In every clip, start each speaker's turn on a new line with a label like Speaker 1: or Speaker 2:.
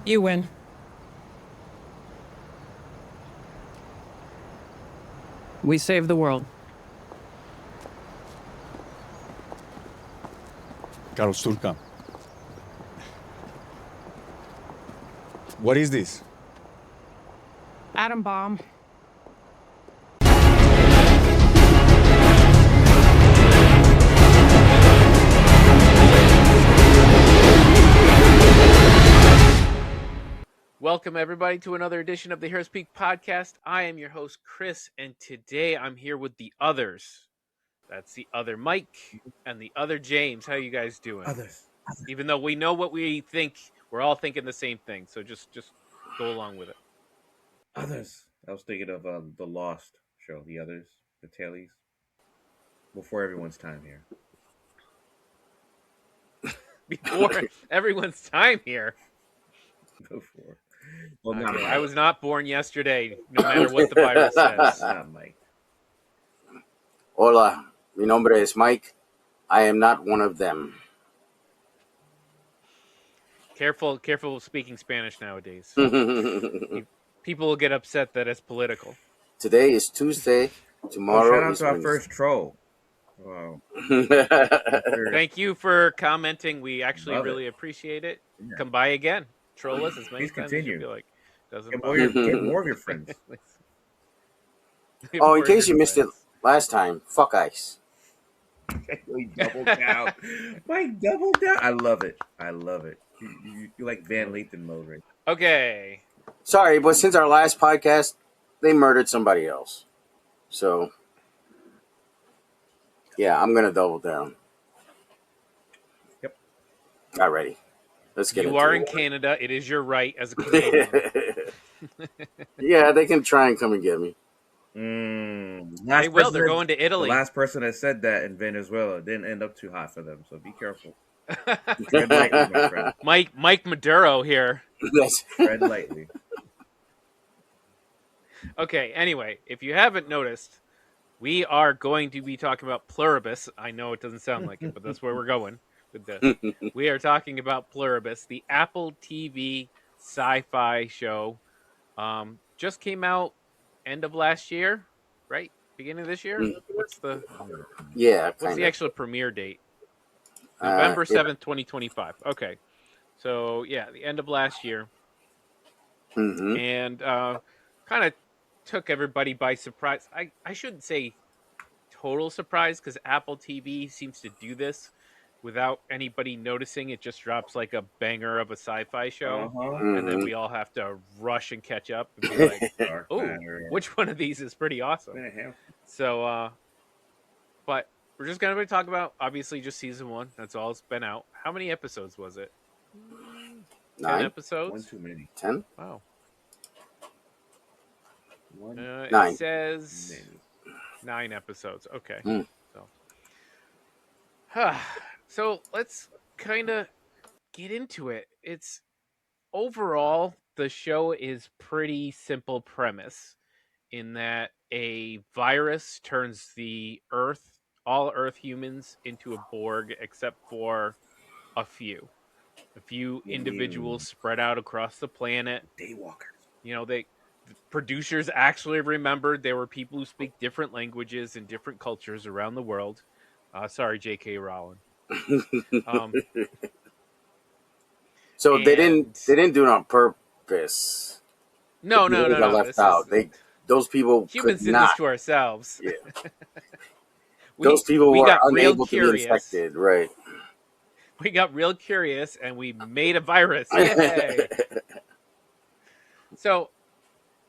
Speaker 1: You win. We save the world.
Speaker 2: Carlos Turca. What is this?
Speaker 1: Atom bomb.
Speaker 3: Welcome, everybody, to another edition of the Heroes Peak podcast. I am your host, Chris, and today I'm here with the others. That's the other Mike and the other James. How you guys doing?
Speaker 4: Others.
Speaker 3: Even though we know what we think, we're all thinking the same thing. So just go along with it.
Speaker 4: Others. I was thinking of the Lost show, the others, the tailies. Before everyone's time here.
Speaker 3: Before everyone's time here.
Speaker 4: Before. Well,
Speaker 3: Okay,
Speaker 4: not Mike.
Speaker 3: I was not born yesterday, no matter what the virus says.
Speaker 4: Not Mike.
Speaker 5: Hola, mi nombre es Mike. I am not one of them.
Speaker 3: Careful speaking Spanish nowadays. People will get upset that it's political.
Speaker 5: Today is Tuesday. Tomorrow
Speaker 4: Shout out
Speaker 5: is
Speaker 4: to our
Speaker 5: Wednesday.
Speaker 4: first troll. Wow.
Speaker 3: Thank you for commenting. We actually
Speaker 4: Love it.
Speaker 3: really appreciate it.
Speaker 4: Yeah.
Speaker 3: Come by again. Troll us as many
Speaker 4: Please
Speaker 3: times as you
Speaker 4: continue.
Speaker 3: feel like. Doesn't
Speaker 4: Get
Speaker 3: bother me.
Speaker 4: more of your friends.
Speaker 5: Oh, in case you missed it last time, fuck ice.
Speaker 4: We doubled down. Mike doubled down. I love it. You like Van Lathan mode right
Speaker 3: Okay.
Speaker 5: Sorry, but since our last podcast, they murdered somebody else. So, yeah, I'm going to double down.
Speaker 4: Yep.
Speaker 5: Alrighty. Let's get
Speaker 3: You
Speaker 5: into
Speaker 3: are
Speaker 5: it.
Speaker 3: in Canada. It is your right as a Canadian.
Speaker 5: Yeah, they can try and come and get me.
Speaker 3: They will. They're going to
Speaker 4: The
Speaker 3: Italy.
Speaker 4: last person that said that in Venezuela didn't end up too hot for them, so be careful. Tread lightly, my friend.
Speaker 3: Mike Maduro here.
Speaker 4: Tread lightly.
Speaker 3: Okay, anyway, if you haven't noticed, we are going to be talking about Pluribus. I know it doesn't sound like it, but that's where we're going with this. We are talking about Pluribus, the Apple TV sci-fi show. Just came out end of last year, right? Beginning of this year? What's the actual premiere date? November 7th, 2025. Okay. So, yeah, the end of last year.
Speaker 5: Mm-hmm.
Speaker 3: And kind of took everybody by surprise. I shouldn't say total surprise because Apple TV seems to do this without anybody noticing. It just drops like a banger of a sci-fi show, and then we all have to rush and catch up and be like, "Oh, which one of these is pretty awesome?" So, but we're just gonna talk about obviously just season 1. That's all it's been out. How many episodes was it?
Speaker 5: 9
Speaker 3: episodes.
Speaker 4: One too many.
Speaker 5: 10.
Speaker 3: Wow.
Speaker 5: 9.
Speaker 3: It says 9 episodes. Okay. So let's kind of get into it. It's overall, the show is pretty simple premise in that a virus turns all Earth humans into a Borg except for a few individuals spread out across the planet.
Speaker 4: Daywalkers.
Speaker 3: You know, the producers actually remembered there were people who speak different languages and different cultures around the world. Sorry, J.K. Rowling.
Speaker 5: So they didn't do it on purpose.
Speaker 3: No.
Speaker 5: Got left out. Those people
Speaker 3: humans
Speaker 5: could
Speaker 3: did
Speaker 5: not.
Speaker 3: this to ourselves.
Speaker 5: Yeah. Those people
Speaker 3: we
Speaker 5: were
Speaker 3: got real
Speaker 5: unable to be
Speaker 3: curious.
Speaker 5: infected, right?
Speaker 3: We got real curious and we made a virus. Yay! So,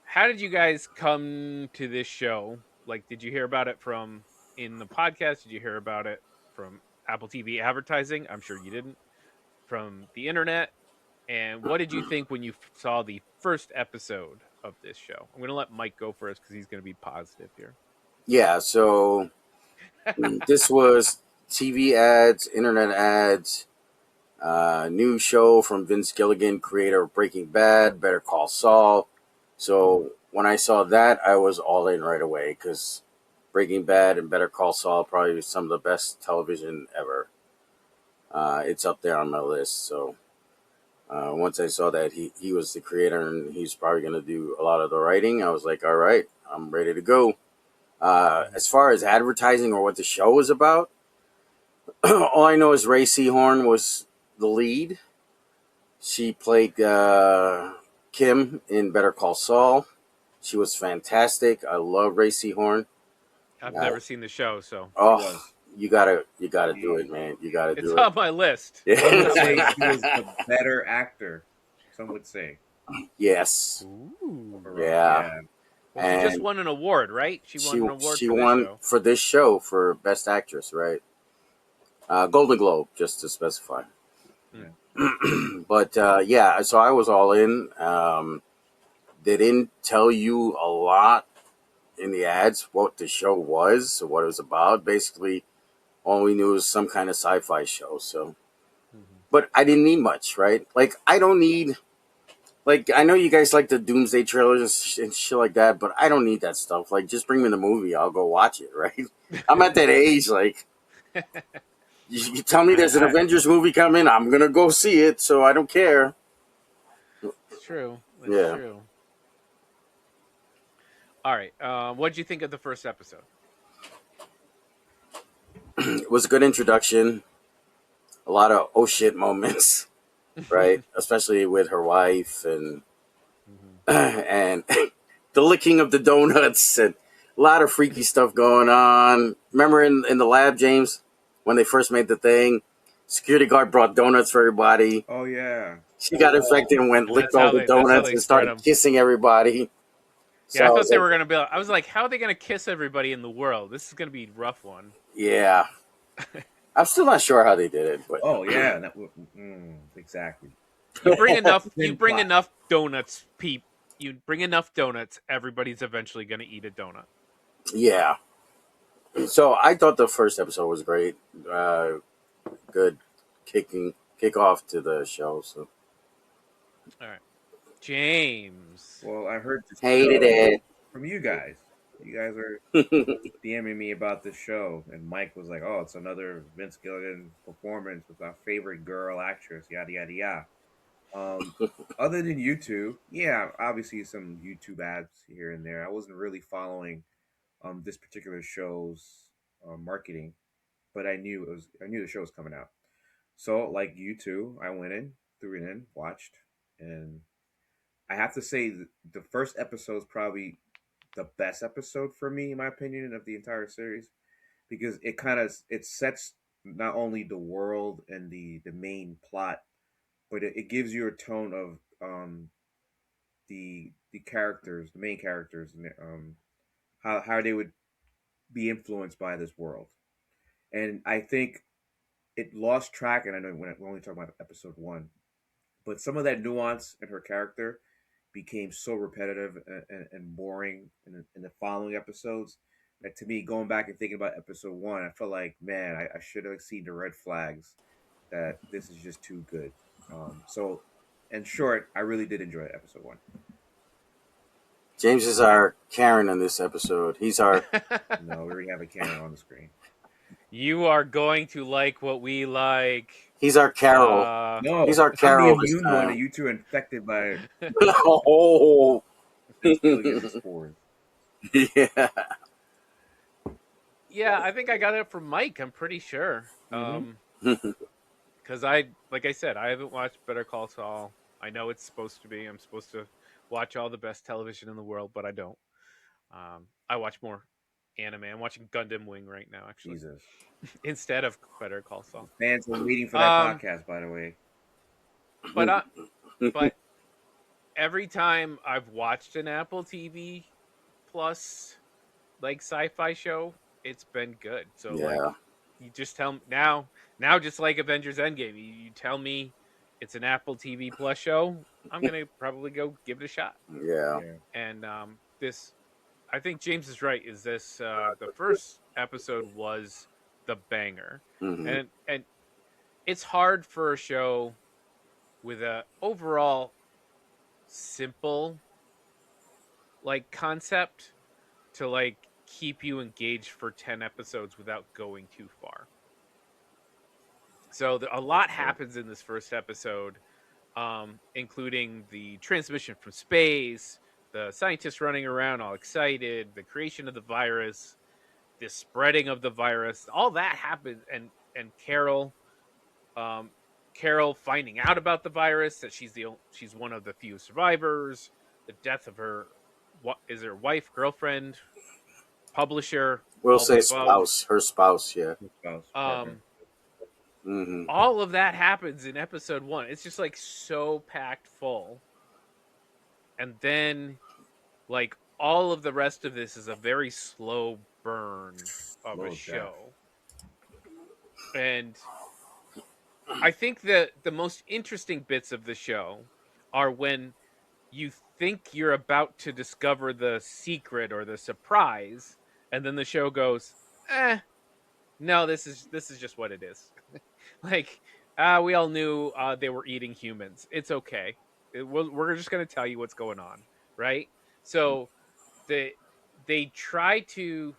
Speaker 3: how did you guys come to this show? Like, did you hear about it from in the podcast? Did you hear about it from Apple TV advertising? I'm sure you didn't. From the internet. And what did you think when you saw the first episode of this show? I'm going to let Mike go first because he's going to be positive here.
Speaker 5: Yeah, so this was TV ads, internet ads, new show from Vince Gilligan, creator of Breaking Bad, Better Call Saul. So when I saw that, I was all in right away because Breaking Bad and Better Call Saul are probably some of the best television ever. It's up there on my list. So Once I saw that he was the creator and he's probably going to do a lot of the writing, I was like, all right, I'm ready to go. As far as advertising or what the show was about, all I know is Ray Seahorn was the lead. She played Kim in Better Call Saul. She was fantastic. I love Ray Seahorn.
Speaker 3: I've never seen the show, so
Speaker 5: Oh,
Speaker 4: was.
Speaker 5: you gotta do it, man. You gotta
Speaker 3: it's
Speaker 5: do
Speaker 3: on
Speaker 5: it.
Speaker 3: my list.
Speaker 4: Some would
Speaker 5: Yeah.
Speaker 4: say she was a better actor. Some would say.
Speaker 5: Yes.
Speaker 3: Ooh.
Speaker 5: Yeah.
Speaker 3: Well, she just
Speaker 5: And
Speaker 3: won an award, right? She won an award
Speaker 5: she
Speaker 3: for this
Speaker 5: won
Speaker 3: show.
Speaker 5: for this show for Best Actress, right? Golden Globe, just to specify. But yeah, so I was all in. They didn't tell you a lot in the ads what the show was or what it was about. Basically, all we knew was some kind of sci-fi show. So, but I didn't need much, right? Like I don't need. Like I know you guys like the Doomsday trailers and shit like that, but I don't need that stuff. Like just bring me the movie, I'll go watch it. Right? I'm at that age. Like you tell me there's an Avengers movie coming, I'm gonna go see it. So I don't care.
Speaker 3: It's true. That's
Speaker 5: Yeah.
Speaker 3: true. All right. What did you think of the first episode?
Speaker 5: It was a good introduction. A lot of oh shit moments, right? Especially with her wife and and the licking of the donuts and a lot of freaky stuff going on. Remember in the lab, James, when they first made the thing, security guard brought donuts for everybody.
Speaker 4: Oh yeah.
Speaker 5: She got infected and went licked all the
Speaker 3: that's how
Speaker 5: donuts
Speaker 3: they
Speaker 5: and
Speaker 3: spread
Speaker 5: started
Speaker 3: 'em.
Speaker 5: kissing everybody.
Speaker 3: Yeah, I
Speaker 5: was
Speaker 3: thought they
Speaker 5: like,
Speaker 3: were gonna be. I was like, how are they gonna kiss everybody in the world? This is gonna be a rough one.
Speaker 5: yeah. I'm still not sure how they did it, but
Speaker 4: Oh yeah. Exactly.
Speaker 3: You bring enough. You
Speaker 4: Thin
Speaker 3: bring
Speaker 4: plot.
Speaker 3: enough donuts, peep. You bring enough donuts. Everybody's eventually gonna eat a donut.
Speaker 5: yeah. So I thought the first episode was great. Good kick off to the show. So
Speaker 3: All right, James.
Speaker 4: Well, I heard this
Speaker 5: hated
Speaker 4: show
Speaker 5: it.
Speaker 4: from you guys. You guys are DMing me about this show, and Mike was like, "Oh, it's another Vince Gilligan performance with our favorite girl actress." Yada yada yada. Other than YouTube, yeah, obviously some YouTube ads here and there. I wasn't really following this particular show's marketing, but I knew the show was coming out. So, like you two, I went in, threw it in, watched, and I have to say the first episode is probably the best episode for me, in my opinion, of the entire series because it sets not only the world and the main plot, but it gives you a tone of the characters, the main characters, and how they would be influenced by this world. And I think it lost track, and I know we're only talking about episode one, but some of that nuance in her character became so repetitive and boring in the following episodes that to me, going back and thinking about episode one, I felt like, man, I should have seen the red flags that this is just too good. So, in short, I really did enjoy episode one.
Speaker 5: James is our Karen in this episode. He's our
Speaker 4: No, we already have a camera on the screen.
Speaker 3: You are going to like what we like.
Speaker 5: he's our Carol.
Speaker 4: No,
Speaker 5: He's our
Speaker 4: I'm
Speaker 5: Carol
Speaker 4: the
Speaker 5: this
Speaker 4: immune one,
Speaker 5: time.
Speaker 4: and you two are infected by
Speaker 5: Oh,
Speaker 4: Gilligan's spores.
Speaker 5: yeah.
Speaker 3: Yeah, I think I got it from Mike. I'm pretty sure. Because like I said, I haven't watched Better Call Saul. I know it's supposed to be. I'm supposed to watch all the best television in the world, but I don't. I watch more anime. I'm watching Gundam Wing right now, actually,
Speaker 4: Jesus.
Speaker 3: instead of Better Call Saul.
Speaker 4: Fans are waiting for that podcast, by the way.
Speaker 3: But every time I've watched an Apple TV Plus like sci-fi show, it's been good. So
Speaker 5: Yeah.
Speaker 3: like, you just tell me now, just like Avengers Endgame, you tell me it's an Apple TV Plus show, I'm gonna probably go give it a shot.
Speaker 5: Yeah.
Speaker 3: And this, I think James is right. Is this the first episode was the banger,
Speaker 5: Mhm.
Speaker 3: and it's hard for a show with a overall simple like concept to like keep you engaged for 10 episodes without going too far. So a lot happens in this first episode. including the transmission from space, the scientists running around all excited, the creation of the virus, the spreading of the virus. All that happened, and um, Carol finding out about the virus, that she's one of the few survivors, the death of her what is her wife, girlfriend, publisher,
Speaker 5: We'll
Speaker 3: all the
Speaker 5: say
Speaker 3: above.
Speaker 5: spouse, her spouse, yeah.
Speaker 4: Spouse, partner.
Speaker 3: Um,
Speaker 5: Hmm.
Speaker 3: all of that happens in episode 1. It's just like so packed full, and then like all of the rest of this is a very slow burn of a
Speaker 4: Slow death.
Speaker 3: show. And I think that the most interesting bits of the show are when you think you're about to discover the secret or the surprise, and then the show goes, no, this is just what it is. Like, we all knew they were eating humans. It's okay. We're just gonna tell you what's going on, right? So they they try to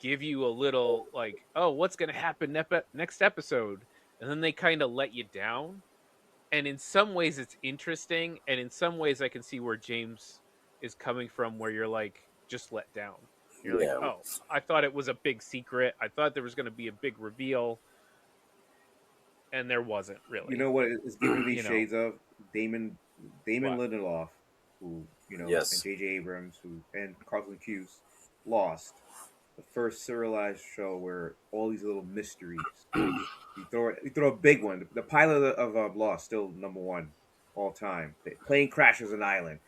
Speaker 3: give you a little like, oh, what's gonna happen next episode, and then they kind of let you down. And in some ways, it's interesting, and in some ways, I can see where James is coming from, where you're like just let down. You're like,
Speaker 5: Yeah.
Speaker 3: oh, I thought it was a big secret. I thought there was going to be a big reveal, and there wasn't really.
Speaker 4: You know what is giving me
Speaker 3: You know.
Speaker 4: shades of Damon
Speaker 3: What?
Speaker 4: Lindelof, who and
Speaker 5: Yes.
Speaker 4: J.J. Abrams, and Carlton Cuse, Lost, the first serialized show where all these little mysteries. You throw a big one. The pilot of Lost still #1 all time. The plane crashes an island.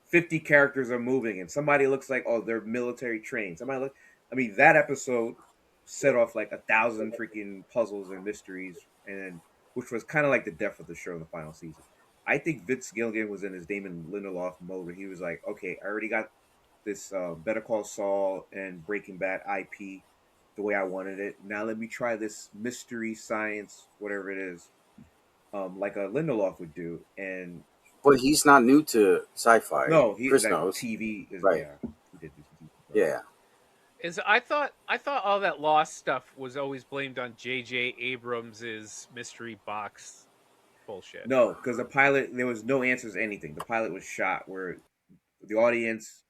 Speaker 4: 50 characters are moving, and somebody looks like, oh, they're military trained. That episode set off like 1,000 freaking puzzles and mysteries, and which was kind of like the death of the show in the final season. I think Vince Gilligan was in his Damon Lindelof mode where he was like, okay, I already got this Better Call Saul and Breaking Bad IP the way I wanted it. Now let me try this mystery science, whatever it is, like a Lindelof would do. And
Speaker 5: But he's not new to sci-fi.
Speaker 4: no,
Speaker 5: Chris
Speaker 4: like
Speaker 5: knows.
Speaker 4: TV is
Speaker 5: Right.
Speaker 4: yeah. He did do some TV.
Speaker 5: Yeah.
Speaker 3: Is I thought all that Lost stuff was always blamed on J.J. Abrams's mystery box bullshit.
Speaker 4: No, because the pilot there was no answers to anything. The pilot was shot where the audience.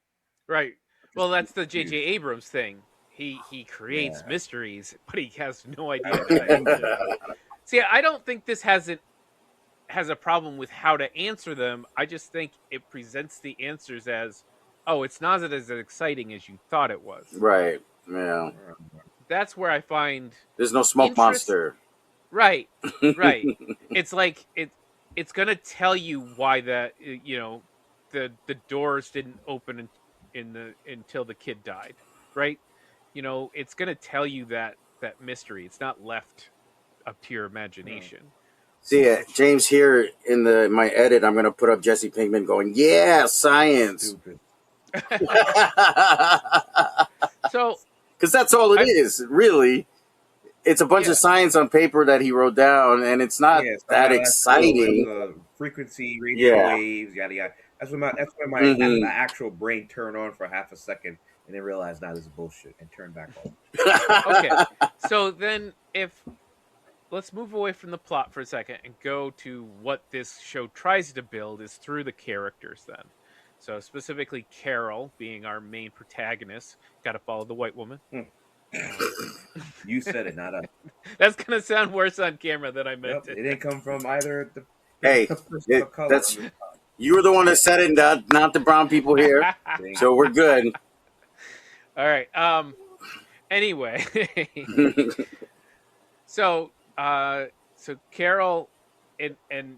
Speaker 3: Right. Well, that's the
Speaker 4: confused.
Speaker 3: J.J. Abrams thing. He creates
Speaker 4: Yeah.
Speaker 3: mysteries, but he has no idea how to answer them. See, I don't think this has a problem with how to answer them. I just think it presents the answers as, oh, it's not as exciting as you thought it was.
Speaker 5: Right. Yeah.
Speaker 3: That's where I find
Speaker 5: There's no smoke
Speaker 3: interest-
Speaker 5: monster.
Speaker 3: Right. Right. It's like it's gonna tell you why that the doors didn't open until the kid died, right? It's gonna tell you that mystery. It's not left up to your imagination.
Speaker 5: See, James, here in my edit, I'm gonna put up Jesse Pinkman going, "Yeah, science,"
Speaker 4: Stupid.
Speaker 3: So
Speaker 5: because that's all it is, really. It's a bunch
Speaker 3: Yeah.
Speaker 5: of science on paper that he wrote down, and it's not
Speaker 4: Yeah, it's
Speaker 5: that
Speaker 4: not
Speaker 5: exciting.
Speaker 4: cool. The frequency, radio
Speaker 5: Yeah.
Speaker 4: waves, yada yada. That's when my
Speaker 5: Mhm.
Speaker 4: my actual brain turned on for half a second and then realized, nah, this is bullshit, and turned back off.
Speaker 3: okay. So then let's move away from the plot for a second and go to what this show tries to build is through the characters then. So specifically Carol being our main protagonist. Got to follow the white woman.
Speaker 4: You said it, not us.
Speaker 3: That's going to sound worse on camera than I meant
Speaker 4: Yep,
Speaker 3: it.
Speaker 4: it didn't come from either the
Speaker 5: Hey,
Speaker 4: person of color.
Speaker 5: that's you were the one that said it, not the brown people here. So we're good.
Speaker 3: All right. Anyway. So Carol and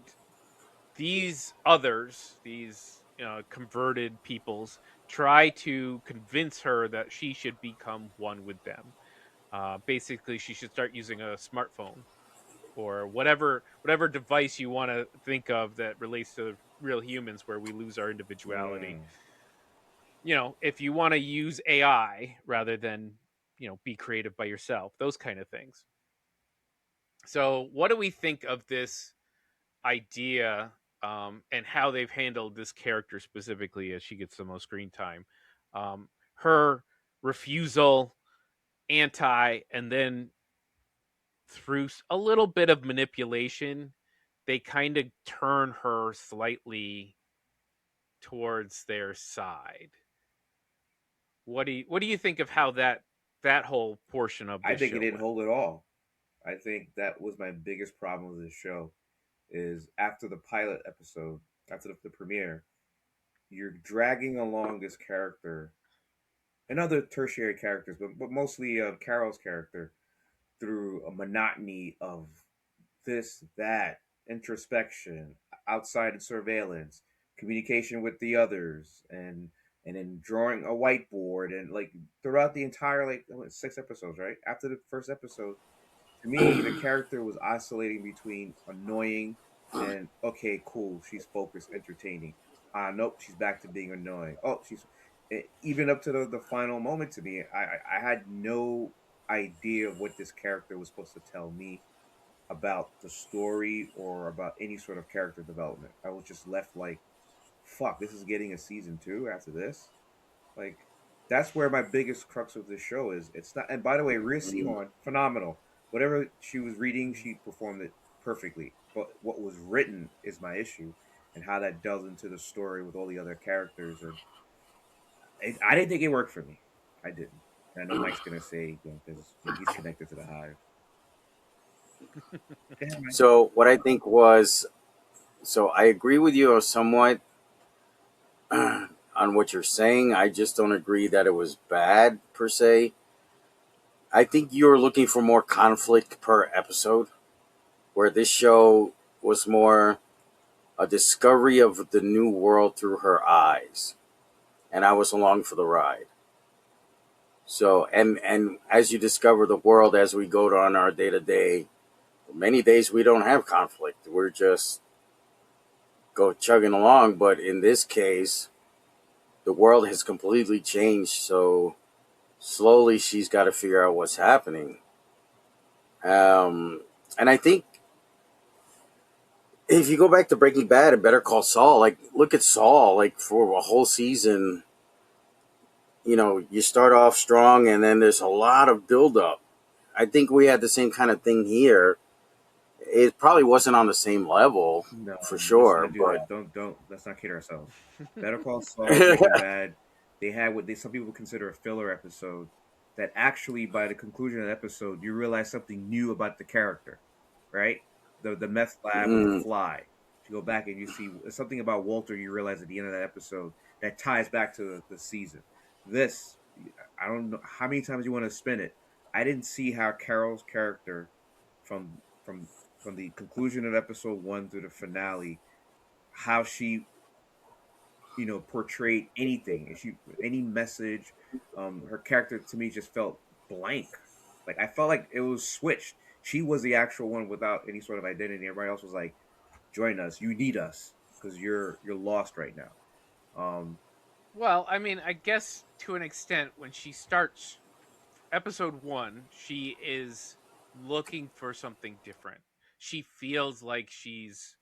Speaker 3: these others, these converted peoples, try to convince her that she should become one with them. Basically, she should start using a smartphone or whatever device you want to think of that relates to real humans, where we lose our individuality. If you want to use AI rather than be creative by yourself, those kind of things. So what do we think of this idea, and how they've handled this character specifically as she gets the most screen time? Her refusal, and then through a little bit of manipulation, they kind of turn her slightly towards their side. What do you think of how that whole portion of
Speaker 4: I
Speaker 3: this
Speaker 4: think it
Speaker 3: show
Speaker 4: didn't
Speaker 3: went?
Speaker 4: hold at all. I think that was my biggest problem with this show. Is after the pilot episode, after the premiere, you're dragging along this character and other tertiary characters, but mostly Carol's character through a monotony of this, that, introspection, outside surveillance, communication with the others, and then drawing a whiteboard and like throughout the entire like 6 episodes, right? After the first episode, to me, the character was oscillating between annoying and okay, cool, she's focused, entertaining. Nope, she's back to being annoying. Oh, she's even up to the final moment. To me, I had no idea of what this character was supposed to tell me about the story or about any sort of character development. I was just left like, fuck, this is getting a season 2 after this. Like, that's where my biggest crux of this show is. It's not. And by the way, Rhea Seehorn, phenomenal. Whatever she was reading, she performed it perfectly. But what was written is my issue, and how that delves into the story with all the other characters. And I didn't think it worked for me. I didn't. And I know Mike's gonna say because he's connected to the hive. Yeah, Mike.
Speaker 5: So what I think was, so I agree with you somewhat on what you're saying. I just don't agree that it was bad per se. I think you were looking for more conflict per episode, where this show was more a discovery of the new world through her eyes, and I was along for the ride. So, and as you discover the world as we go on our day to day, many days we don't have conflict. We're just go chugging along. But in this case, the world has completely changed. So slowly she's got to figure out what's happening. And I think if you go back to Breaking Bad and Better Call Saul, like look at Saul, like for a whole season, you start off strong and then there's a lot of buildup. I think we had the same kind of thing here. It probably wasn't on the same level
Speaker 4: No,
Speaker 5: for
Speaker 4: let's
Speaker 5: sure,
Speaker 4: not do
Speaker 5: but
Speaker 4: that. Don't. Let's not kid ourselves. Better Call Saul, Breaking Bad. They had what some people consider a filler episode. That actually, by the conclusion of the episode, you realize something new about the character, right? The meth lab with the
Speaker 5: mm,
Speaker 4: fly. You go back and you see something about Walter. You realize at the end of that episode that ties back to the season. This, I don't know how many times you want to spin it. I didn't see how Carol's character from from from the conclusion of episode 1 through the finale, how she portrayed anything, if she any message. Her character to me just felt blank. Like I felt like it was switched. She was the actual one without any sort of identity. Everybody else was like, join us, you need us because you're lost right now.
Speaker 3: Well, I mean, I guess to an extent, when she starts episode 1, she is looking for something different. She feels like she's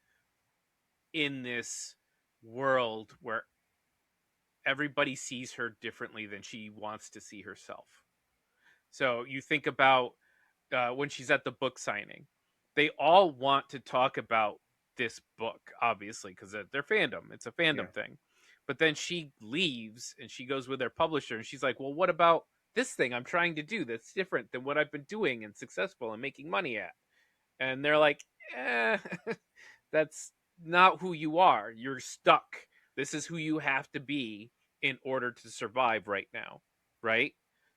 Speaker 3: in this world where everybody sees her differently than she wants to see herself. So you think about when she's at the book signing, they all want to talk about this book, obviously, because they're fandom. It's a
Speaker 4: Yeah.
Speaker 3: fandom thing. But then she leaves and she goes with their publisher and she's like, well, what about this thing I'm trying to do that's different than what I've been doing and successful and making money at? And they're like, that's not who you are. You're stuck. This is who you have to be in order to survive right now, right?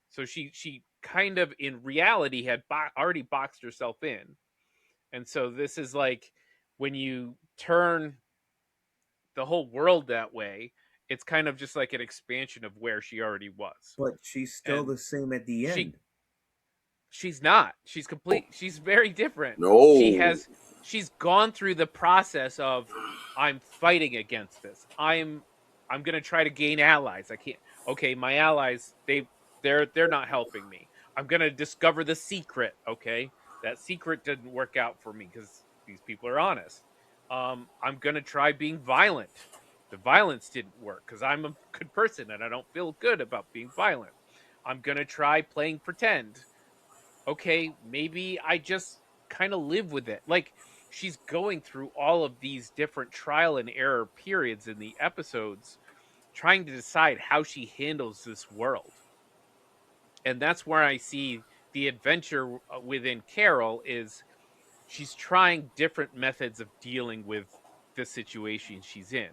Speaker 3: So she kind of in reality had already boxed herself in, and so this is like when you turn the whole world that way, it's kind of just like an expansion of where she already was,
Speaker 4: But she's still
Speaker 3: and
Speaker 4: the same at the
Speaker 3: she
Speaker 4: end.
Speaker 3: she's not. She's complete. She's very different. She
Speaker 5: no.
Speaker 3: has. She's gone through the process of I'm fighting against this. I'm gonna try to gain allies. I can't. Okay, my allies they're not helping me. I'm gonna discover the secret. Okay, that secret didn't work out for me because these people are honest. I'm gonna try being violent. The violence didn't work because I'm a good person and I don't feel good about being violent. I'm gonna try playing pretend. Okay, maybe I just kind of live with it. Like she's going through all of these different trial and error periods in the episodes, trying to decide how she handles this world. And that's where I see the adventure within Carol is she's trying different methods of dealing with the situation she's in.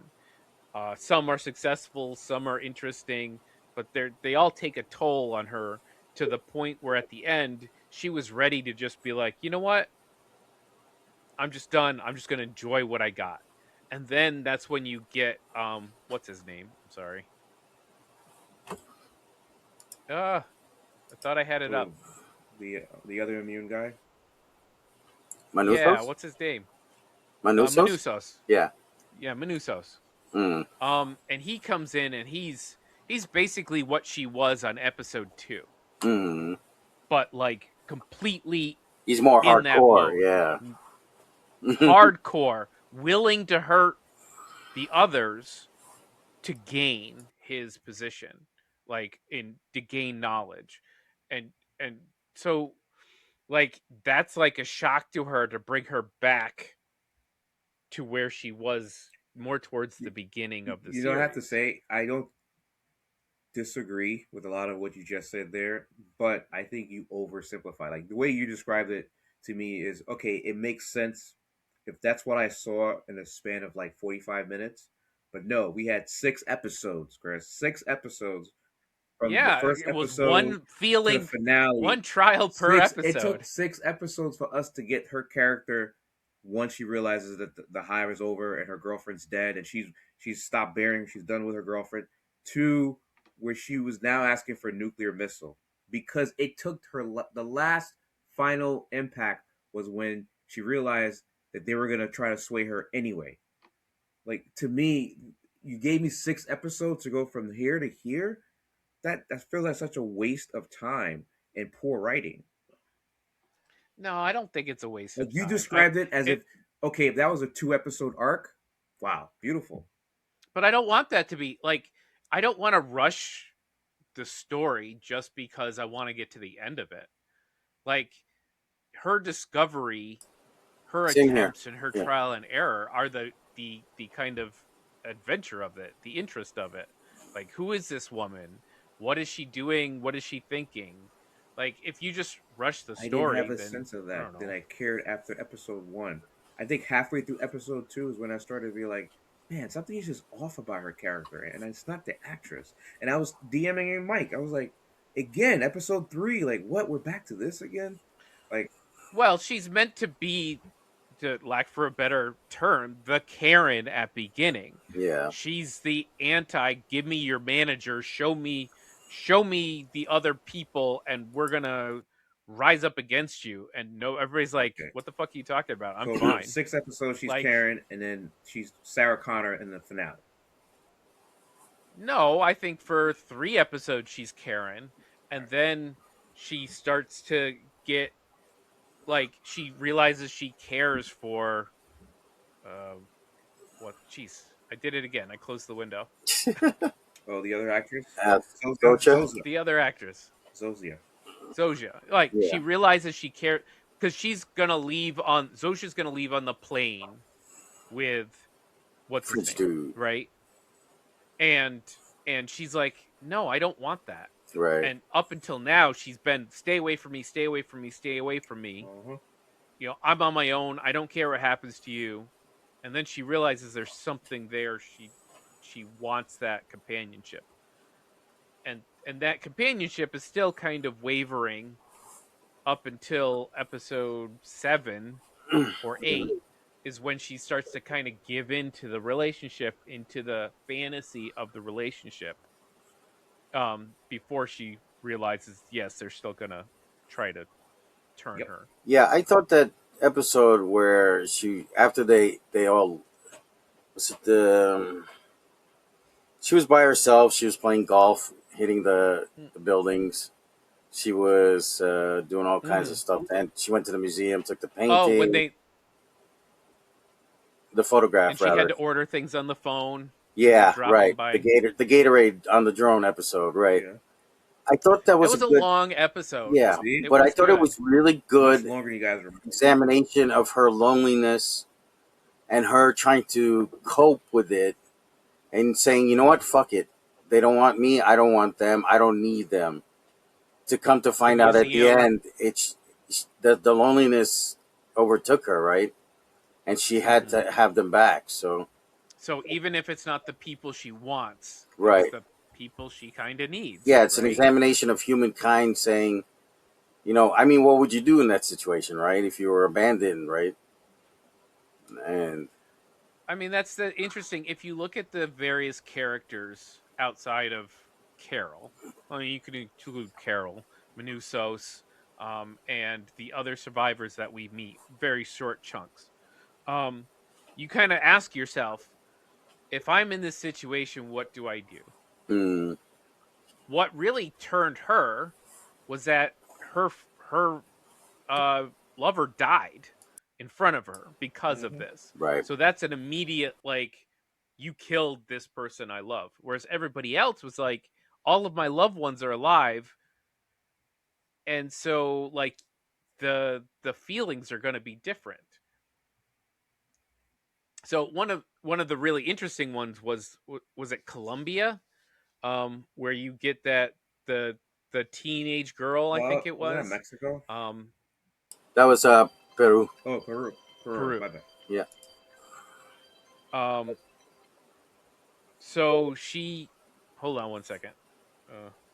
Speaker 3: Some are successful, some are interesting, but they all take a toll on her to the point where at the end she was ready to just be like, you know what, I'm just done. I'm just gonna enjoy what I got. And then that's when you get what's his name? I'm sorry. I thought I had it up.
Speaker 4: So the other immune guy.
Speaker 3: Yeah,
Speaker 5: Manusos?
Speaker 3: what's his name?
Speaker 5: Manusos?
Speaker 3: Manusos.
Speaker 5: Yeah.
Speaker 3: Yeah, Manusos.
Speaker 5: Mm.
Speaker 3: And he comes in and he's basically what she was on episode 2,
Speaker 5: Mm.
Speaker 3: but like completely
Speaker 5: He's more
Speaker 3: in that
Speaker 5: hardcore,
Speaker 3: mode,
Speaker 5: yeah.
Speaker 3: hardcore, willing to hurt the others to gain his position, like to gain knowledge, and so like that's like a shock to her to bring her back to where she was more towards the beginning of the
Speaker 4: You don't have to
Speaker 3: series.
Speaker 4: say I don't disagree with a lot of what you just said there, but I think you oversimplify. Like the way you described it to me is okay. It makes sense if that's what I saw in a span of like 45 minutes. But no, we had 6 episodes, Chris. 6 episodes from the
Speaker 3: Yeah,
Speaker 4: first
Speaker 3: it was
Speaker 4: episode
Speaker 3: one
Speaker 4: to the
Speaker 3: feeling,
Speaker 4: finale.
Speaker 3: one trial per
Speaker 4: Six. It took
Speaker 3: episode.
Speaker 4: 6 episodes for us to get her character. Once she realizes that the hive is over and her girlfriend's dead, and she's stopped bearing, she's done with her girlfriend. To where she was now asking for a nuclear missile because it took her the last final impact was when she realized that they were gonna try to sway her anyway. Like to me, you gave me 6 episodes to go from here to here. That feels like such a waste of time and poor writing.
Speaker 3: No, I don't think it's a waste
Speaker 4: Like
Speaker 3: of
Speaker 4: you
Speaker 3: time.
Speaker 4: described it as
Speaker 3: It,
Speaker 4: if okay, if that was a 2 episode arc, wow, beautiful.
Speaker 3: but I don't want that to be like. I don't want to rush the story just because I want to get to the end of it. Like her discovery, her
Speaker 5: Same here.
Speaker 3: attempts, and her
Speaker 5: Yeah.
Speaker 3: trial and error are the kind of adventure of it, the interest of it. Like, who is this woman? What is she doing? What is she thinking? Like, if you just rush the
Speaker 4: I didn't have
Speaker 3: story,
Speaker 4: a
Speaker 3: then
Speaker 4: sense of
Speaker 3: I
Speaker 4: that.
Speaker 3: don't
Speaker 4: Then
Speaker 3: know.
Speaker 4: I cared after episode 1. I think halfway through episode 2 is when I started to be like, man, something is just off about her character, and it's not the actress. And I was DMing Mike. I was like, again, episode 3, like, what? We're back to this again? Like,
Speaker 3: Well, she's meant to be, to lack for a better term, the Karen at beginning.
Speaker 5: Yeah.
Speaker 3: She's the anti, give me your manager, show me the other people, and we're gonna rise up against you. And no, everybody's like,
Speaker 4: okay.
Speaker 3: what the fuck are you talking about? I'm
Speaker 4: So
Speaker 3: fine.
Speaker 4: 6 episodes, she's
Speaker 3: Like,
Speaker 4: Karen, and then she's Sarah Connor in the finale.
Speaker 3: no, I think for 3 episodes she's Karen, and then she starts to get like she realizes she cares for uh what jeez. I did it again. I closed the window.
Speaker 4: Oh, the other actress?
Speaker 5: Gocha?
Speaker 4: Zozia.
Speaker 3: The other actress,
Speaker 4: Zozia.
Speaker 3: Zojia. Like
Speaker 5: Yeah.
Speaker 3: she realizes she cares because Zoshia's gonna leave on the plane with what's his
Speaker 5: French
Speaker 3: name,
Speaker 5: dude.
Speaker 3: right? And she's like, no, I don't want that.
Speaker 5: Right.
Speaker 3: And up until now, she's been stay away from me, stay away from me, stay away from me.
Speaker 4: Uh-huh.
Speaker 3: You know, I'm on my own. I don't care what happens to you. And then she realizes there's something there. She wants that companionship. And that companionship is still kind of wavering up until episode 7 or 8 is when she starts to kind of give into the relationship, into the fantasy of the relationship. Before she realizes, yes, they're still gonna try to turn
Speaker 4: Yep.
Speaker 3: her.
Speaker 5: Yeah, I thought that episode where after they all, was it she was by herself, she was playing golf, hitting the buildings. She was doing all kinds of stuff. And she went to the museum, took the painting,
Speaker 3: Oh, when they
Speaker 5: the photograph,
Speaker 3: and she
Speaker 5: rather.
Speaker 3: had to order things on the phone.
Speaker 5: Yeah,
Speaker 3: drop them
Speaker 5: right.
Speaker 3: by.
Speaker 5: The Gatorade on the drone episode, right?
Speaker 4: Yeah.
Speaker 5: I thought that
Speaker 3: It
Speaker 5: was
Speaker 3: was
Speaker 5: a
Speaker 3: a
Speaker 5: good,
Speaker 3: long episode.
Speaker 5: yeah,
Speaker 4: See?
Speaker 3: It
Speaker 5: but I
Speaker 3: was
Speaker 5: thought it
Speaker 3: good.
Speaker 5: was really
Speaker 4: Much
Speaker 5: good
Speaker 4: longer than you guys remember.
Speaker 5: examination of her loneliness and her trying to cope with it and saying, you know what, fuck it. They don't want me. I don't want them. I don't need them. To come to find
Speaker 3: The
Speaker 5: out at the
Speaker 3: museum.
Speaker 5: end, the loneliness overtook her, right? And she had to have them back. So,
Speaker 3: So even if it's not the people she wants,
Speaker 5: right.
Speaker 3: it's the people she kind of needs.
Speaker 5: Yeah, it's an
Speaker 3: right?
Speaker 5: examination of humankind saying, you know, I mean, what would you do in that situation, right? If you were abandoned, right? And
Speaker 3: I mean, that's the interesting. If you look at the various characters outside of Carol, I mean, you could include Carol, Manusos, and the other survivors that we meet, very short chunks. You kind of ask yourself, if I'm in this situation, what do I do?
Speaker 5: mm,
Speaker 3: What really turned her was that her her lover died in front of her because of this.
Speaker 5: right,
Speaker 3: So that's an immediate like, you killed this person I love. Whereas everybody else was like, all of my loved ones are alive, and so like the feelings are going to be different. So one of the really interesting ones was it Colombia, where you get that the the teenage girl, I think
Speaker 4: Well,
Speaker 3: it
Speaker 4: was that
Speaker 3: was,
Speaker 4: Mexico?
Speaker 3: um,
Speaker 5: that was Peru.
Speaker 4: Oh, Peru. Peru.
Speaker 3: Peru.
Speaker 4: My bad.
Speaker 5: Yeah,
Speaker 3: Um, so she, hold on one second.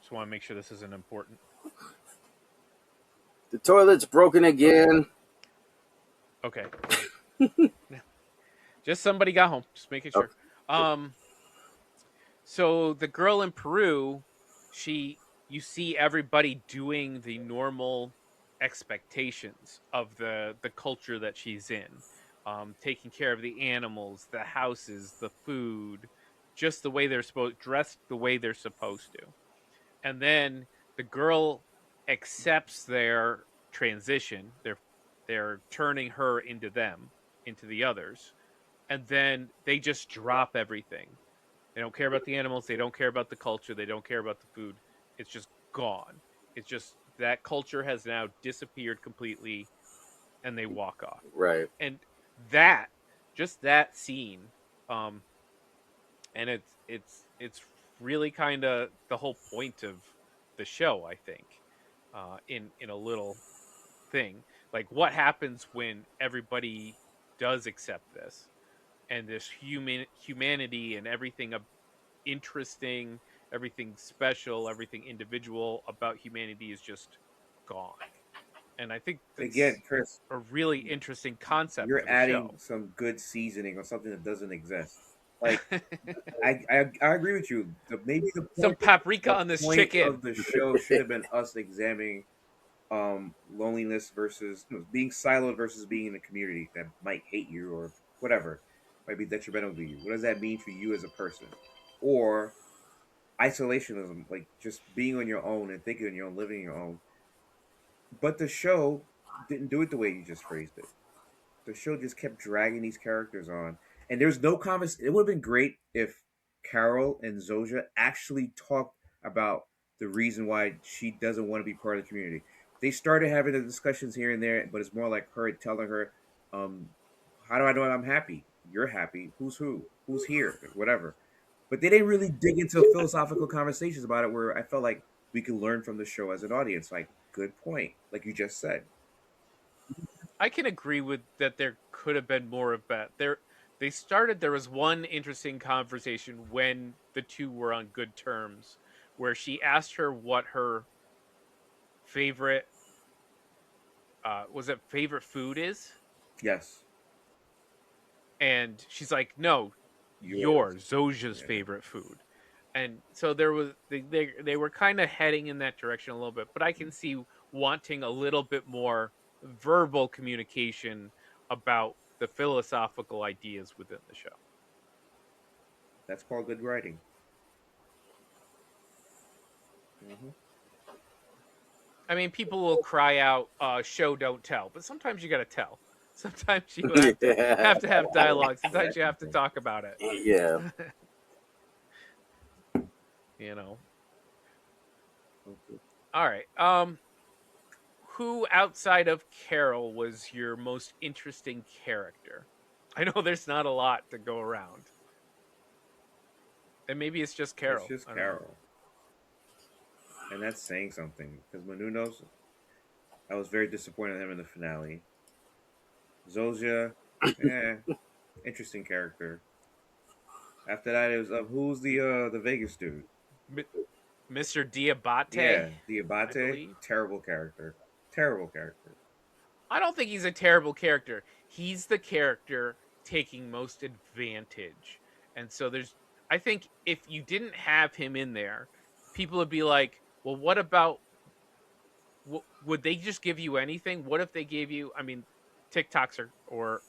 Speaker 3: Just want to make sure this isn't important.
Speaker 5: the toilet's broken again.
Speaker 3: Okay, just somebody got home. Just making sure.
Speaker 5: Okay.
Speaker 3: Um, so the girl in Peru, she, you see everybody doing the normal expectations of the culture that she's in, taking care of the animals, the houses, the food, just the way they're supposed, dressed the way they're supposed to. And then the girl accepts their transition. They're turning her into them, into the others, and then they just drop everything. They don't care about the animals. They don't care about the culture. They don't care about the food. It's just gone. It's just that culture has now disappeared completely, and they walk off.
Speaker 5: Right.
Speaker 3: And that, just that scene, um, and it's really kind of the whole point of the show, I think, in a little thing. Like, what happens when everybody does accept this, and this humanity and everything interesting, everything special, everything individual about humanity is just gone. And I think
Speaker 4: Again,
Speaker 3: that's
Speaker 4: Chris,
Speaker 3: a really interesting concept for
Speaker 4: you're
Speaker 3: the
Speaker 4: adding
Speaker 3: show.
Speaker 4: some good seasoning on something that doesn't exist. Like I agree with you. Maybe
Speaker 3: Some paprika on this
Speaker 4: point
Speaker 3: chicken.
Speaker 4: of the show should have been us examining loneliness versus being siloed versus being in a community that might hate you or whatever might be detrimental to you. What does that mean for you as a person? Or isolationism, like just being on your own and thinking on your own, living on your own. But the show didn't do it the way you just phrased it. The show just kept dragging these characters on, and there's no conversation. It would have been great if Carol and Zoja actually talked about the reason why she doesn't want to be part of the community. They started having the discussions here and there, but it's more like her telling her, "How do I know I'm happy? You're happy. Who's who? Who's here? Whatever." But they didn't really dig into philosophical conversations about it, where I felt like we could learn from the show as an audience. Like, good point, like you just said.
Speaker 3: I can agree with that. There could have been more of that. They started. There was one interesting conversation when the two were on good terms, where she asked her what her favorite, was it favorite food is,
Speaker 4: Yes,
Speaker 3: and she's like, "No,
Speaker 4: yours.
Speaker 3: Zoja's
Speaker 4: Yeah.
Speaker 3: favorite food." And so there was they were kind of heading in that direction a little bit, but I can see wanting a little bit more verbal communication about the philosophical ideas within the show.
Speaker 4: That's called good writing. Hmm.
Speaker 3: I mean, people will cry out, "Show don't tell," but sometimes you got to tell. Sometimes you
Speaker 5: Yeah.
Speaker 3: have to have dialogue. Sometimes you have to talk about it.
Speaker 5: Yeah.
Speaker 3: You know.
Speaker 4: Okay.
Speaker 3: All right. Who outside of Carol was your most interesting character? I know there's not a lot to go around, and maybe it's just
Speaker 4: It's
Speaker 3: Carol.
Speaker 4: just
Speaker 3: I don't know.
Speaker 4: Carol, and that's saying something because Menounos, I was very disappointed in him in the finale. Zolja, eh, interesting character. After that, it was who's the Vegas dude?
Speaker 3: M- Mr. Diabate,
Speaker 4: Yeah,
Speaker 3: I
Speaker 4: Diabate.
Speaker 3: believe.
Speaker 4: Terrible character. Terrible character.
Speaker 3: I don't think he's a terrible character. He's the character taking most advantage. And so I think if you didn't have him in there, people would be like, well, what about, would they just give you anything? What if they gave you, I mean, TikToks or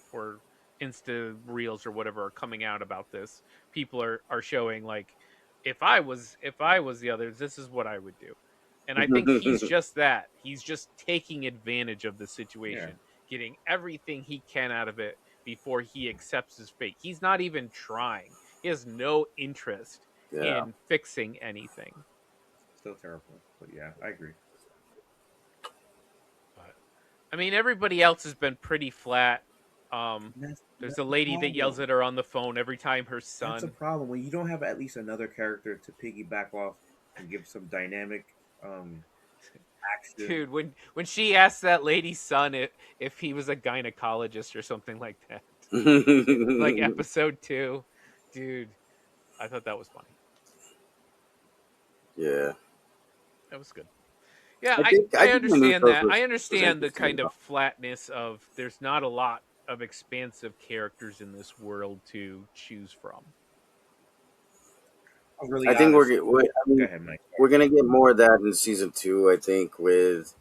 Speaker 3: Insta Reels or whatever are coming out about this. People are showing like, if I was the others, this is what I would do. And I think he's just that. He's just taking advantage of the
Speaker 4: Yeah,
Speaker 3: situation, getting everything he can out of it before he accepts his fate. He's not even trying. He has no interest
Speaker 5: Yeah.
Speaker 3: in fixing anything.
Speaker 4: still terrible. But yeah, I agree.
Speaker 3: But I mean, everybody else has been pretty flat. There's
Speaker 4: That's
Speaker 3: a
Speaker 4: the
Speaker 3: lady that yells
Speaker 4: problem.
Speaker 3: at her on the phone every time her
Speaker 4: That's a
Speaker 3: son.
Speaker 4: problem when you don't have at least another character to piggyback off and give some dynamic action.
Speaker 3: Dude, when she asked that lady's son if he was a gynecologist or something like that, like episode 2, dude, I thought that was funny.
Speaker 5: Yeah.
Speaker 3: That was good. Yeah,
Speaker 5: I
Speaker 3: I
Speaker 5: think
Speaker 3: I
Speaker 5: I think
Speaker 3: understand
Speaker 5: Menounos
Speaker 3: that. I
Speaker 5: was
Speaker 3: understand the
Speaker 5: interesting
Speaker 3: kind of
Speaker 5: though.
Speaker 3: flatness of there's not a lot of expansive characters in this world to choose from.
Speaker 4: I'm really
Speaker 5: I think
Speaker 4: honest.
Speaker 5: I
Speaker 4: Go
Speaker 5: mean,
Speaker 4: ahead, Mike.
Speaker 5: we're gonna get more of that in season 2. I think with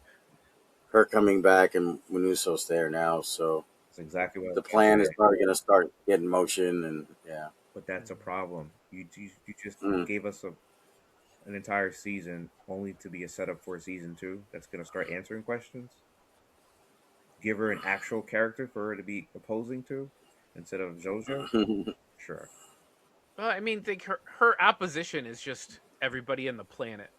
Speaker 5: her coming back and Manuso's there now, so
Speaker 4: That's exactly what I
Speaker 5: the
Speaker 4: was gonna
Speaker 5: plan is
Speaker 4: say.
Speaker 5: probably gonna start getting motion and yeah.
Speaker 4: But that's a problem. You just
Speaker 5: Mm.
Speaker 4: gave us an entire season only to be a setup for season two that's gonna start answering questions. Give her an actual character for her to be opposing to instead of Jojo. Sure.
Speaker 3: Well, I mean, think her opposition is just everybody in the planet.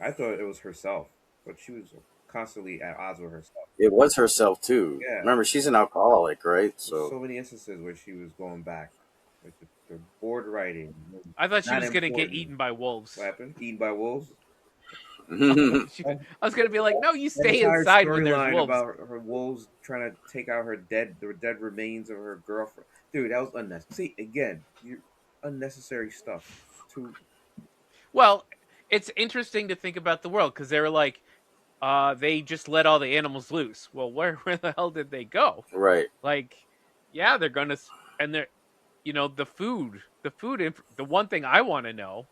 Speaker 4: I thought it was herself, but she was constantly at odds with herself.
Speaker 5: It was herself too.
Speaker 4: Yeah,
Speaker 5: Remember, she's an alcoholic, right?
Speaker 4: there's
Speaker 5: So
Speaker 4: so many instances where she was going back, like the board writing,
Speaker 3: I thought she
Speaker 4: not
Speaker 3: was gonna get
Speaker 4: important.
Speaker 3: eaten by wolves.
Speaker 4: What happened? Eaten by wolves.
Speaker 3: She,
Speaker 4: That
Speaker 3: I was gonna be like, no, you
Speaker 4: that
Speaker 3: stay
Speaker 4: entire
Speaker 3: inside when there's
Speaker 4: storyline
Speaker 3: wolves.
Speaker 4: about her wolves trying to take out the dead remains of her girlfriend. Dude, that was unnecessary. See, again, you unnecessary stuff. Too.
Speaker 3: Well, it's interesting to think about the world because they were like, they just let all the animals loose. Well, where the hell did they go?
Speaker 5: right.
Speaker 3: Like, yeah, they're gonna, and they're, the one thing I want to know,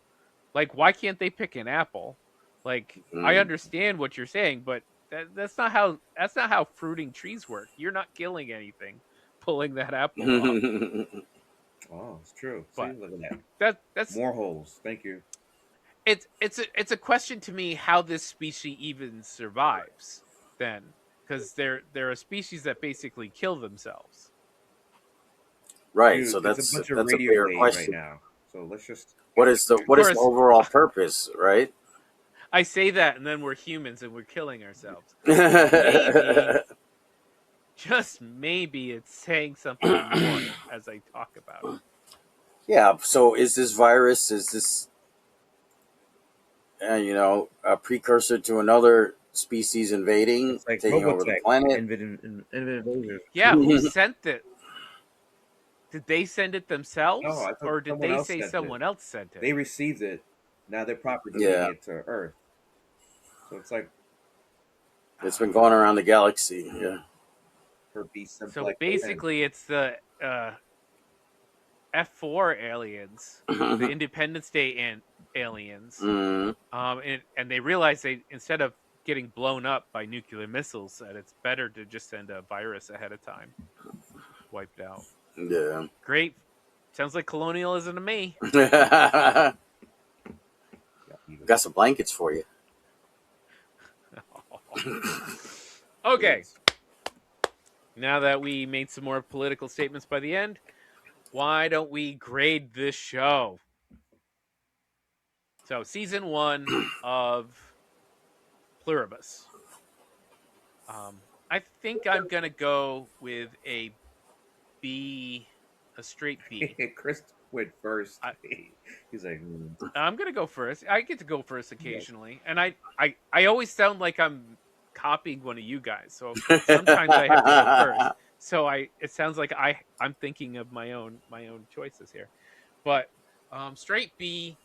Speaker 3: like, why can't they pick an apple? Like, I
Speaker 5: Mm.
Speaker 3: understand what you're saying, but that's not how fruiting trees work. You're not killing anything, pulling that apple off.
Speaker 4: Oh, it's true. See,
Speaker 3: But
Speaker 4: look at that.
Speaker 3: that's
Speaker 4: More holes. Thank you.
Speaker 3: it's a question to me how this species even survives then, because they're a species that basically kill themselves.
Speaker 5: Right.
Speaker 4: Dude,
Speaker 5: So
Speaker 4: it's a bunch of
Speaker 5: that's a
Speaker 4: radio
Speaker 5: bigger
Speaker 4: waves right
Speaker 5: question.
Speaker 4: now. So let's just
Speaker 5: What
Speaker 4: get
Speaker 5: is the
Speaker 3: Of
Speaker 5: what is the
Speaker 3: course,
Speaker 5: overall purpose, right?
Speaker 3: I say that, and then we're humans and we're killing ourselves. Maybe, just maybe, it's saying something more as I talk about it.
Speaker 5: Yeah. So is this virus? Is this a precursor to another species invading,
Speaker 4: it's like
Speaker 5: taking over the
Speaker 4: Robotech,
Speaker 5: planet?
Speaker 4: invaders.
Speaker 3: Yeah, who sent it? Did they send it
Speaker 4: No,
Speaker 3: themselves,
Speaker 4: I thought
Speaker 3: or did
Speaker 4: someone
Speaker 3: they
Speaker 4: else
Speaker 3: say
Speaker 4: sent it.
Speaker 3: someone else sent it?
Speaker 4: They received it. Now they're propagating
Speaker 5: Yeah,
Speaker 4: it to Earth. So it's like
Speaker 5: it's been going around the galaxy. Yeah.
Speaker 4: herpes
Speaker 3: So
Speaker 4: simplex 10.
Speaker 3: basically, it's the F4 aliens, the Independence Day aliens,
Speaker 5: Mm.
Speaker 3: and they realize they, instead of getting blown up by nuclear missiles, that it's better to just send a virus ahead of time, wiped out.
Speaker 5: Yeah.
Speaker 3: Great, sounds like colonialism to me.
Speaker 5: Got
Speaker 4: Yeah, even
Speaker 5: some blankets for you.
Speaker 3: Okay,
Speaker 4: yes.
Speaker 3: now that we made some more political statements by the end, why don't we grade this show? So, season 1 of Pluribus. I think I'm gonna go with a B, a straight B.
Speaker 4: Chris went first.
Speaker 3: I,
Speaker 4: He's like,
Speaker 3: I'm gonna go first. I get to go first occasionally, and I always sound like I'm copying one of you guys. So sometimes I have to go first. So it sounds like I'm thinking of my own choices here, but straight B.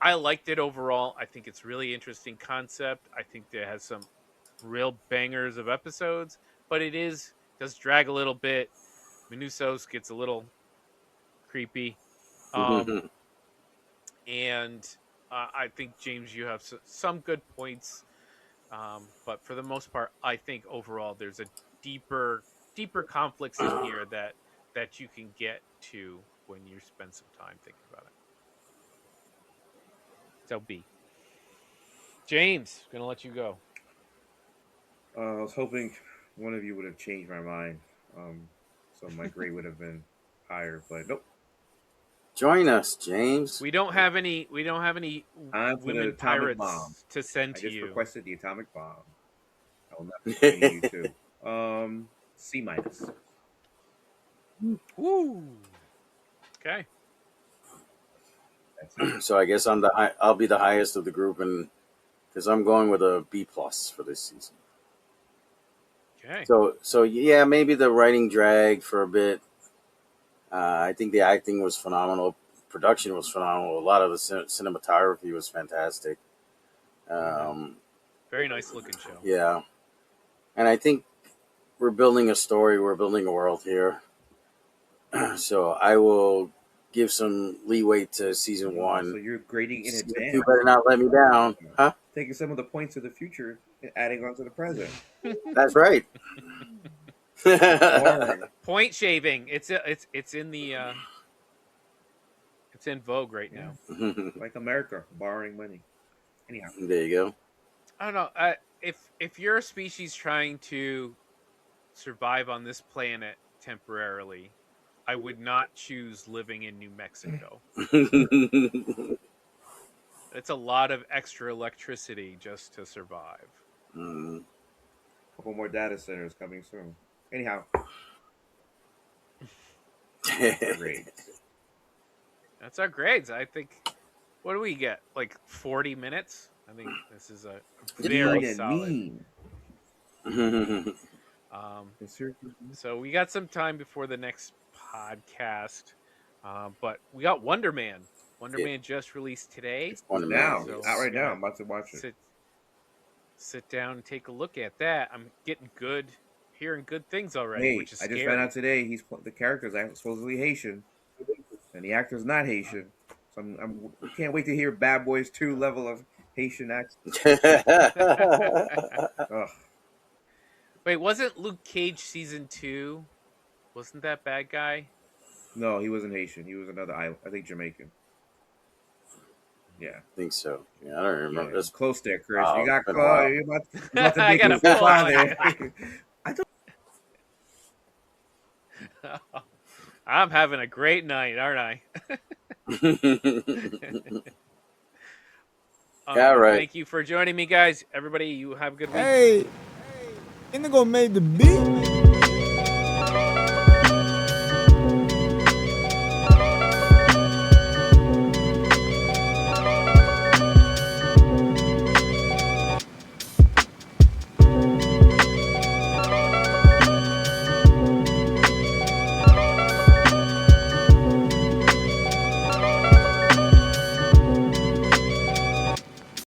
Speaker 3: I liked it overall. I think it's really interesting concept. I think it has some real bangers of episodes, but does drag a little bit. Minusos gets a little creepy. And I think, James, you have some good points, but for the most part, I think overall there's a deeper conflicts in here that you can get to when you spend some time thinking about it. So B. James, gonna let you go.
Speaker 4: I was hoping one of you would have changed my mind, so my grade would have been higher, but nope.
Speaker 5: Join us, James.
Speaker 3: We don't have any
Speaker 4: I'm for the
Speaker 3: women
Speaker 4: atomic
Speaker 3: pirates
Speaker 4: bomb.
Speaker 3: to send
Speaker 4: I
Speaker 3: to
Speaker 4: just
Speaker 3: you.
Speaker 4: requested the atomic bomb. I will not be paying you too. C minus.
Speaker 3: Woo. Okay.
Speaker 5: So I guess I'll be the highest of the group, and because I'm going with a B plus for this season.
Speaker 3: Okay.
Speaker 5: So yeah, maybe the writing dragged for a bit. I think the acting was phenomenal. Production was phenomenal. A lot of the cinematography was fantastic.
Speaker 3: Very nice looking show.
Speaker 5: Yeah. And I think we're building a story. We're building a world here. So I will give some leeway to season one.
Speaker 4: So you're grading in advance.
Speaker 5: You better not let me down. Huh?
Speaker 4: Taking some of the points of the future and adding on to the present.
Speaker 5: That's right.
Speaker 3: Point shaving. It's in the it's in vogue right now.
Speaker 4: Like America, borrowing money. Anyhow.
Speaker 5: There you go.
Speaker 3: I don't know. If you're a species trying to survive on this planet temporarily, I would not choose living in New Mexico. It's a lot of extra electricity just to survive.
Speaker 4: A couple more data centers coming soon. Anyhow.
Speaker 3: That's our grades. I think. What do we get? Like 40 minutes? I think this is a very solid. So we got some time before the next podcast, but we got Wonder Man. Wonder Man just released today.
Speaker 4: Out right now. I'm about to watch it.
Speaker 3: Sit down and take a look at that. I'm hearing good things already, which is scary.
Speaker 4: I just found out today the character's supposedly Haitian, and the actor's not Haitian. So I can't wait to hear Bad Boys 2 level of Haitian accent.
Speaker 3: Wait, wasn't Luke Cage season 2? Wasn't that bad guy?
Speaker 4: No, he wasn't Haitian. He was another island. I think Jamaican. Yeah,
Speaker 5: I think so. Yeah, I don't remember.
Speaker 4: It's close there, Chris. You got caught.
Speaker 3: I got a pull on I'm having a great night, aren't I?
Speaker 5: All right.
Speaker 3: Thank you for joining me, guys. Everybody, you have a good week.
Speaker 6: Hey, Indigo made the beat.